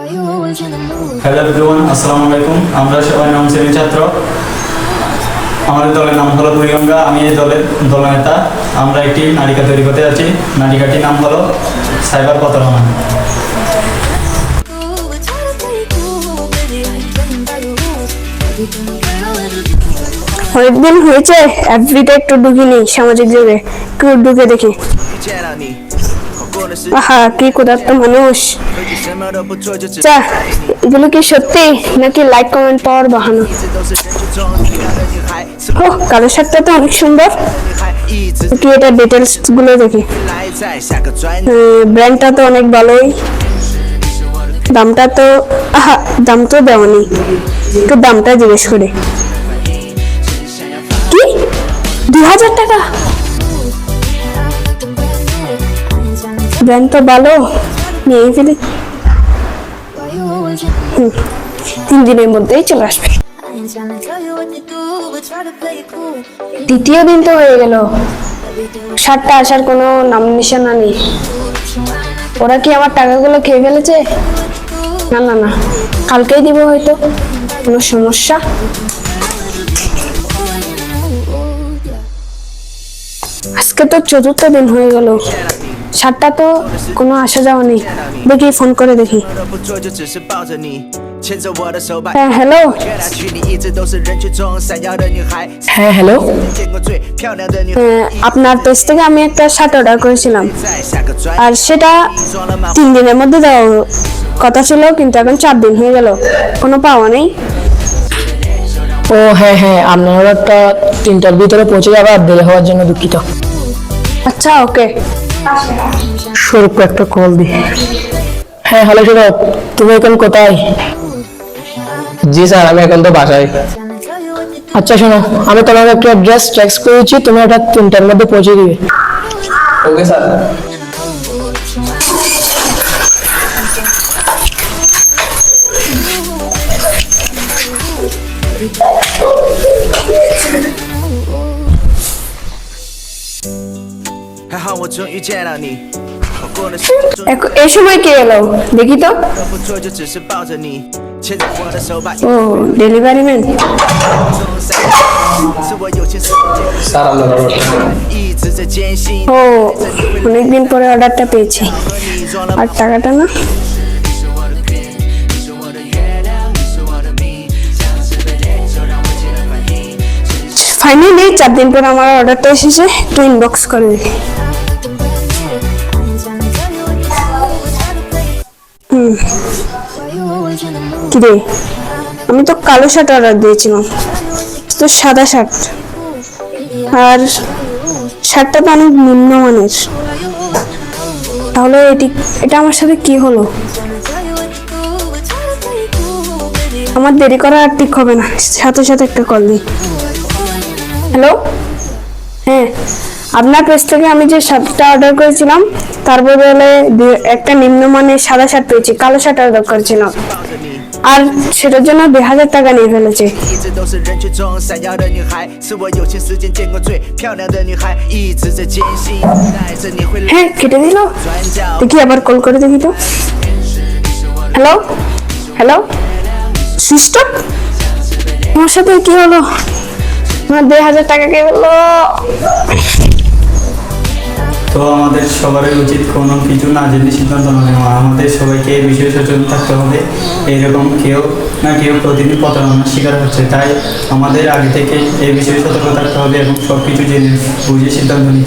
Hello everyone, আসসালামু আলাইকুম। আমরা সবাই নবম শ্রেণীর ছাত্র। আমাদের দলের নাম হলো বুড়িগঙ্গা। আমি এই দলনেতা। আমরা একটি নাটিকা তৈরি করতে যাচ্ছি। নাটিকাটির নাম হলো সাইবার প্রতারণা। অনেকদিন হয়েছে এফবিতে একটু ঢুকিনি, সামাজিক যোগে একটু ঢুকে দেখি। আহা, কি ক্ষুধার্ত মানুষ। চা, এগুলো কি সত্যি নাকি লাইক কমেন্ট পাওয়ার বাহানা? ও, কালো শার্টটা তো অনেক সুন্দর। কি এটা ডিটেলস গুলো দেখি। ব্র্যান্ডটা তো অনেক ভালোই। দামটা তো দাম তো দেওয়ানি, একটু দামটা জিজ্ঞেস করে। কি 2000 টাকা? ব্র্যান্ড তো ভালো, নিয়ে ফেলি। 3 দিনের মধ্যেই চলে আসবে। দ্বিতীয় দিন তো হয়ে গেল, শার্টটা আসার কোনো নাম নিশানা নেই। ওরা কি আমার টাকাগুলো খেয়ে ফেলেছে? না না না, কালকেই দিব হয়তো। কোনো সমস্যা? আজকে তো 4th দিন হয়ে গেল, শার্টটা তো কোনো আসা যাওয়া নেই। দেখি, ফোন করে দেখি। হ্যাঁ হ্যালো। হ্যাঁ হ্যালো, আপনার পেজ থেকে আমি একটা শার্ট অর্ডার করেছিলাম, আর সেটা 3 দিনের মধ্যে দেওয়ার কথা ছিল, কিন্তু এখন 4 দিন হয়ে গেল, কোনো পাওয়া নেই। ও হ্যাঁ হ্যাঁ, আপনার অর্ডারটা 3টার ভিতরে পৌঁছে যাবে, আর দেরি হওয়ার জন্য দুঃখিত। আচ্ছা, ওকে। স্বরূপ একটা কল দি। হ্যাঁ হ্যালো স্বরূপ, তুমি এখন কোথায়? জি স্যার, আমি এখন তো বাসায়। আচ্ছা শোনো, আমি তোমাকে একটা অ্যাড্রেস টেক্সট করেছি, তুমি ওটা 3টার মধ্যে পৌঁছে দিবে। Okay sir. এই সময় কে এলো দেখি তো। ও, ডেলিভারি ম্যান। স্যার আপনার ও, অনেকদিন পরে অর্ডারটা পেয়েছি, আর টাকাটা না। ফাইনালি 4 দিন পর আমার অর্ডারটা এসেছে, একটু ইনবক্স করে দেখি। কিরে, আমি তো কালো শার্ট অর্ডার দিয়েছিলাম, তো সাদা শার্ট, আর শার্টটা তো অনেক নিম্নমানের। তাহলে এটা আমার সাথে কি হলো? আমার দেরি করা আর ঠিক হবে না, সাথে সাথে একটা কল দিই। হ্যালো, হ্যাঁ, আপনার পেজ থেকে আমি যে শার্টটা অর্ডার করেছিলাম তার বদলে একটা নিম্নমানের সাদা শার্ট পেয়েছি, কালো শার্ট অর্ডার করেছিলাম, আর সেটার জন্য 2000 টাকা নিয়ে ফেলেছে। হ্যাঁ, কেটে দিল। দেখি আবার কল করে দেখি তো। Hello hello, switch off. আমার সাথে কি হলো? আমার 2000 টাকা কে বললো? তো আমাদের সবারই উচিত কোনো কিছু না জেনে সিদ্ধান্ত না নেওয়া। আমাদের সবাইকে এই বিষয়ে সচেতন থাকতে হবে। এইরকম কেউ না কেউ প্রতিদিন প্রতারণার শিকার হচ্ছে, তাই আমাদের আগে থেকে এই বিষয়ে সতর্ক থাকতে হবে এবং সব কিছু জেনে বুঝে সিদ্ধান্ত নিতে হবে।